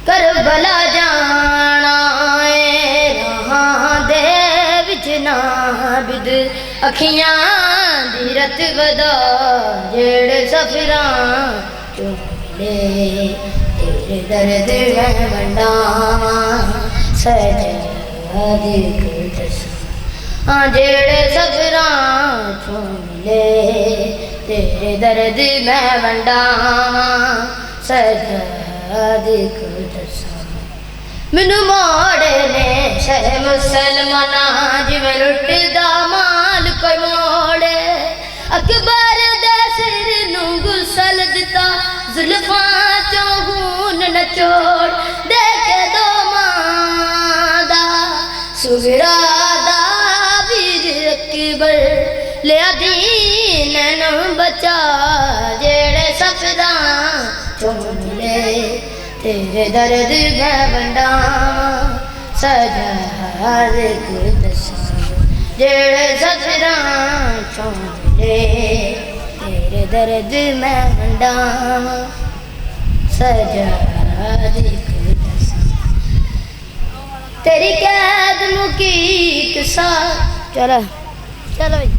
Karbala जाना राहां दे विच नाबिद अखियां दी रत वदा जेड़े सफरां चो मिले तेरे दर्द मैं वंडावां सजदे दसां जेड़े सफरां चो मिले तेरे दर्द मैं वंडावां सजदे मैनू मोड़े ने शह मुसलमाना जिवें लुटदा माल कोई मोड़े अकबर दे सिर नू गुसल दिता जुल्फां चों खून नचोड़ दे के दो मां दा सुगरा दा वीर अकबर लिया दीन नू बचा जेड़े सफरां चों मिले तेरे दर्द मैं वंडावां सजदे दसां जेड़े सफरां चों मिले तेरे दर्द मैं वंडावां सजदे दसां तेरी कैद मुकी एक साथ चलो चलो भाई